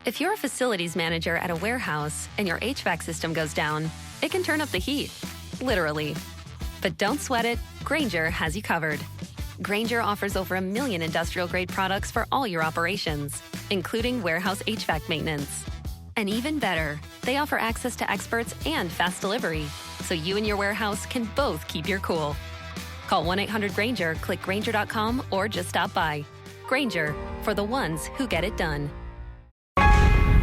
If you're a facilities manager at a warehouse and your HVAC system goes down, it can turn up the heat, literally. But don't sweat it, Grainger has you covered. Grainger offers over 1 million industrial-grade products for all your operations, including warehouse HVAC maintenance. And even better, they offer access to experts and fast delivery, so you and your warehouse can both keep your cool. Call 1-800-GRAINGER, click Grainger.com, or just stop by. Grainger, for the ones who get it done.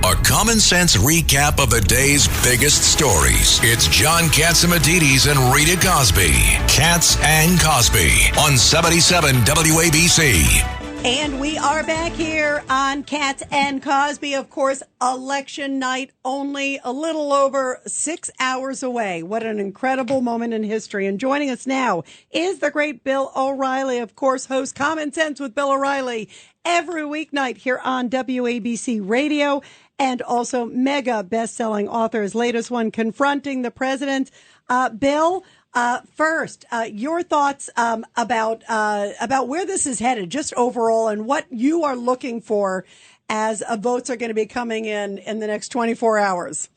A common sense recap of the day's biggest stories. It's John Catsimatidis and Rita Cosby. Cats and Cosby on 77 WABC. And we are back here on Cats and Cosby. Of course, election night only a little over 6 hours away. What an incredible moment in history. And joining us now is the great Bill O'Reilly, of course, hosts Common Sense with Bill O'Reilly every weeknight here on WABC Radio, and also mega best-selling author, his latest one, Confronting the President. Bill, first, your thoughts about where this is headed, just overall, and what you are looking for as votes are going to be coming in the next 24 hours.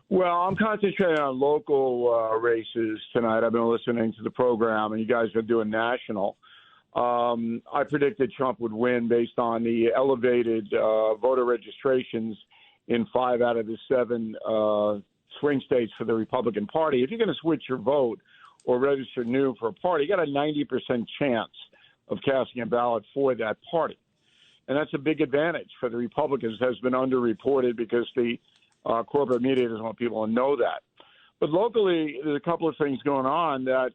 Well, I'm concentrating on local races tonight. I've been listening to the program, and you guys are doing national. I predicted Trump would win based on the elevated voter registrations in 5 out of the 7 swing states for the Republican Party. If you're going to switch your vote or register new for a party, you got a 90% chance of casting a ballot for that party. And that's a big advantage for the Republicans. It has been underreported because the corporate media doesn't want people to know that. But locally, there's a couple of things going on that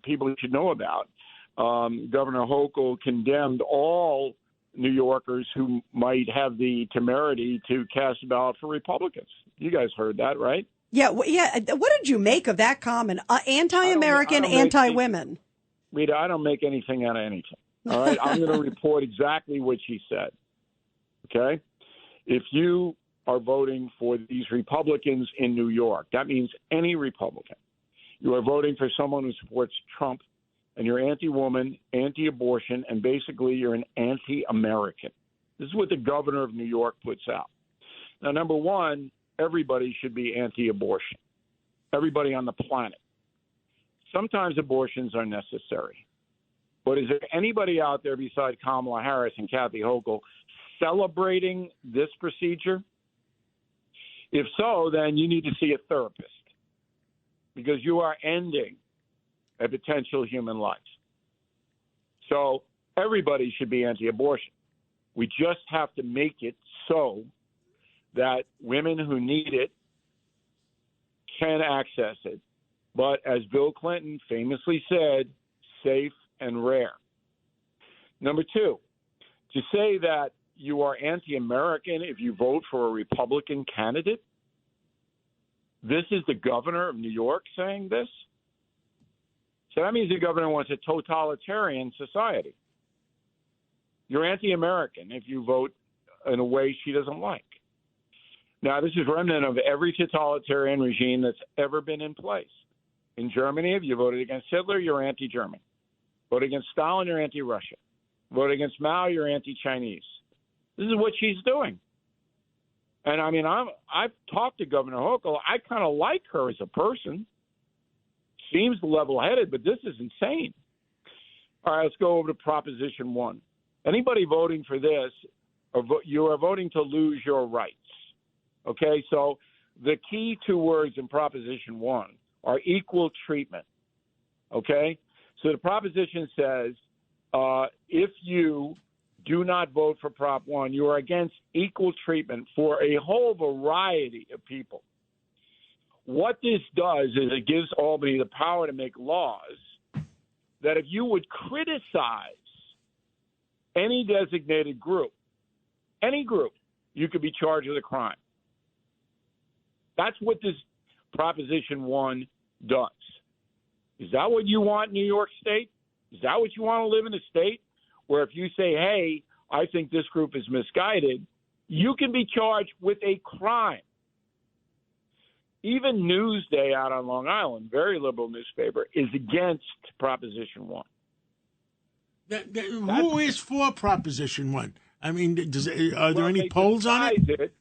people should know about. Governor Hochul condemned all New Yorkers who might have the temerity to cast a ballot for Republicans. You guys heard that, right? Yeah. Yeah. What did you make of that comment? Anti-American, anti-women. Rita, I don't make anything out of anything. All right. I'm going to report exactly what she said. Okay. If you are voting for these Republicans in New York, that means any Republican. You are voting for someone who supports Trump, and you're anti-woman, anti-abortion, and basically you're an anti-American. This is what the governor of New York puts out. Now, number one, everybody should be anti-abortion. Everybody on the planet. Sometimes abortions are necessary. But is there anybody out there besides Kamala Harris and Kathy Hochul celebrating this procedure? If so, then you need to see a therapist because you are ending a potential human life. So everybody should be anti-abortion. We just have to make it so that women who need it can access it. But as Bill Clinton famously said, safe and rare. Number two, to say that you are anti-American if you vote for a Republican candidate, this is the governor of New York saying this? So that means the governor wants a totalitarian society. You're anti-American if you vote in a way she doesn't like. Now, this is remnant of every totalitarian regime that's ever been in place. In Germany, if you voted against Hitler, you're anti-German. Vote against Stalin, you're anti-Russia. Vote against Mao, you're anti-Chinese. This is what she's doing. And, I mean, I've talked to Governor Hochul. I kind of like her as a person. Seems level-headed, but this is insane. All right, let's go over to Proposition 1. Anybody voting for this, you are voting to lose your rights. Okay, so the key 2 words in Proposition 1 are equal treatment. Okay, so the proposition says if you do not vote for Prop 1, you are against equal treatment for a whole variety of people. What this does is it gives Albany the power to make laws that if you would criticize any designated group, any group, you could be charged with a crime. That's what this Proposition 1 does. Is that what you want in New York State? Is that what you want to live in a state where if you say, hey, I think this group is misguided, you can be charged with a crime? Even Newsday out on Long Island, very liberal newspaper, is against Proposition 1. Who is for Proposition 1? I mean, are there any polls on it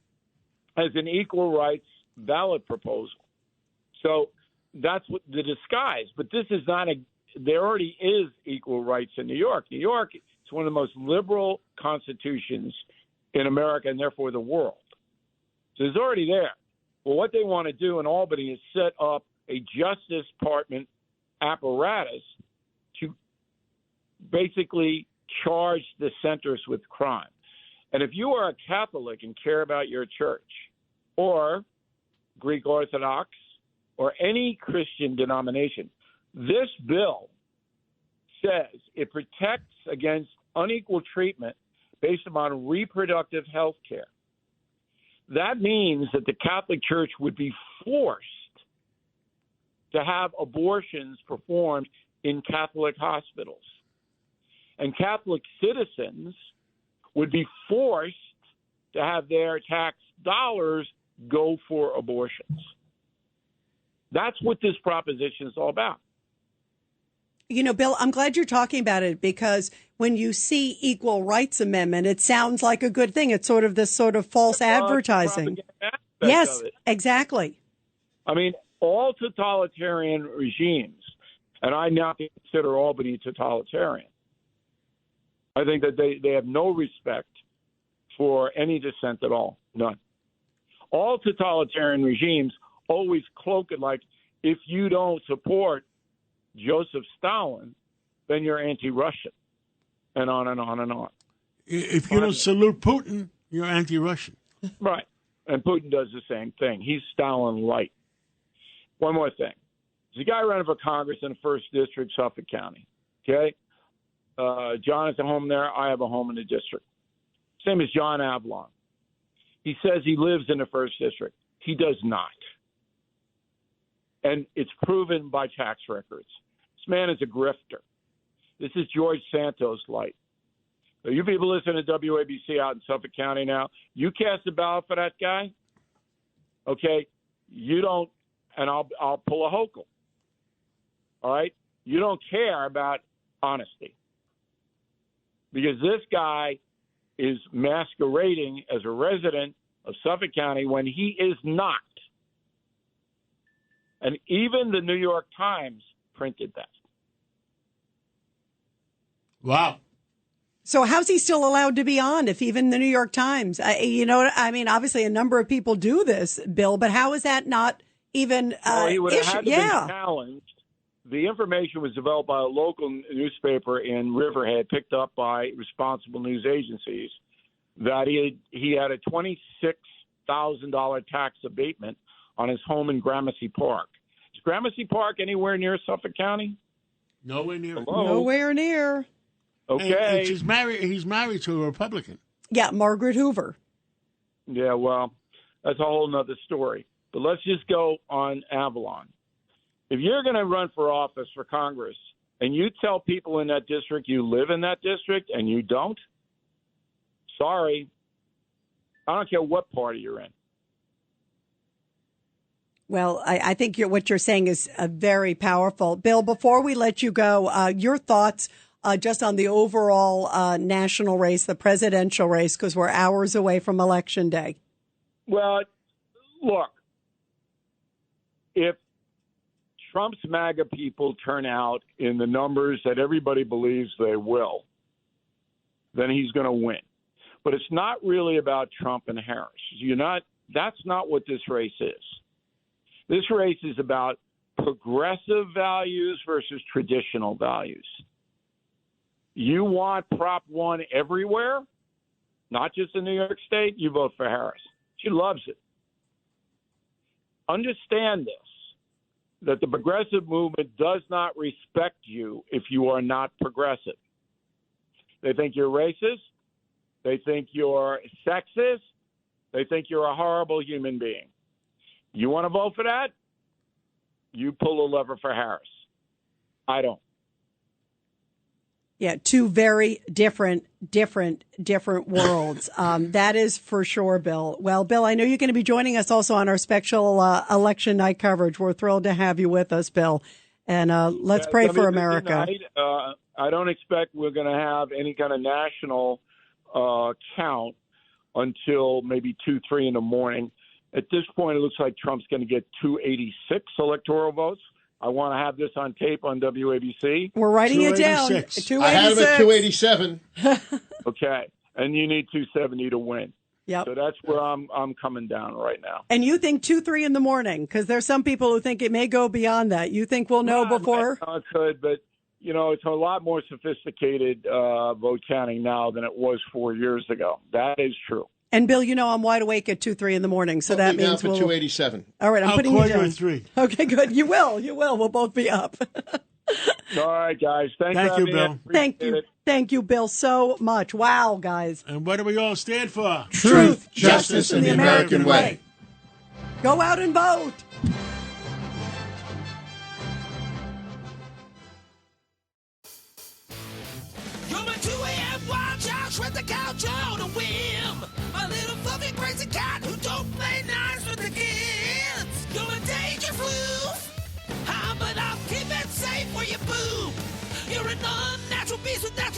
as an equal rights ballot proposal. So that's what the disguise. But this is not there already is equal rights in New York. New York is one of the most liberal constitutions in America and therefore the world. So it's already there. Well, what they want to do in Albany is set up a Justice Department apparatus to basically charge the centers with crime. And if you are a Catholic and care about your church, or Greek Orthodox, or any Christian denomination, this bill says it protects against unequal treatment based upon reproductive health care. That means that the Catholic Church would be forced to have abortions performed in Catholic hospitals. And Catholic citizens would be forced to have their tax dollars go for abortions. That's what this proposition is all about. You know, Bill, I'm glad you're talking about it because when you see equal rights amendment, it sounds like a good thing. It's sort of this sort of false advertising. Yes, exactly. I mean, all totalitarian regimes, and I now consider Albany totalitarian, I think that they have no respect for any dissent at all. None. All totalitarian regimes always cloak it like, if you don't support Joseph Stalin, then you're anti-Russian, and on and on and on. If you don't salute Putin, you're anti-Russian. Right. And Putin does the same thing. He's Stalin light. One more thing. There's a guy running for Congress in the 1st District, Suffolk County. Okay? John has a home there. I have a home in the district. Same as John Avalon. He says he lives in the 1st District. He does not. And it's proven by tax records. This man is a grifter. This is George Santos light. So you people listen to WABC out in Suffolk County now. You cast a ballot for that guy, okay? You don't, and I'll pull a Hochul. All right? You don't care about honesty. Because this guy is masquerading as a resident of Suffolk County when he is not. And even the New York Times printed that. Wow. So how's he still allowed to be on if even the New York Times, you know, I mean, obviously a number of people do this, Bill, but how is that not even he would have had to be challenged. The information was developed by a local newspaper in Riverhead, picked up by responsible news agencies, that he had a $26,000 tax abatement on his home in Gramercy Park. Is Gramercy Park anywhere near Suffolk County? Nowhere near. Hello? Nowhere near. Okay. And he's married to a Republican. Yeah, Margaret Hoover. Yeah, well, that's a whole nother story. But let's just go on Avalon. If you're going to run for office for Congress and you tell people in that district you live in that district and you don't, sorry, I don't care what party you're in. Well, I think what you're saying is very powerful. Bill, before we let you go, your thoughts just on the overall national race, the presidential race, because we're hours away from Election Day. Well, look, if Trump's MAGA people turn out in the numbers that everybody believes they will, then he's going to win. But it's not really about Trump and Harris. That's not what this race is. This race is about progressive values versus traditional values. You want Prop 1 everywhere, not just in New York State, you vote for Harris. She loves it. Understand this, that the progressive movement does not respect you if you are not progressive. They think you're racist. They think you're sexist. They think you're a horrible human being. You want to vote for that? You pull a lever for Harris. I don't. Yeah, two very different worlds. That is for sure, Bill. Well, Bill, I know you're going to be joining us also on our special election night coverage. We're thrilled to have you with us, Bill. And let's pray for America. I don't expect we're going to have any kind of national count until maybe 2, 3 in the morning. At this point, it looks like Trump's going to get 286 electoral votes. I want to have this on tape on WABC. We're writing it down. 286. I had him at 287. Okay, and you need 270 to win. Yep. So that's where I'm coming down right now. And you think 2, 3 in the morning? Because there's some people who think it may go beyond that. You think we'll know before? It could, but it's a lot more sophisticated vote counting now than it was 4 years ago. That is true. And Bill, I'm wide awake at 2, 3 in the morning, so that means we'll 287. All right, I'm putting you down. At 3. Okay, good. You will. We'll both be up. All right, guys. Thank you, Bill. Thank you, Bill, so much. Wow, guys. And what do we all stand for? Truth, justice, and the American way. Go out and vote. You're my 2 a.m. wild child, shred the couch on a whim. A little fluffy crazy cat who don't play nice with the kids. You're a danger floof, but I'll keep it safe where you poop. You're an unnatural beast with that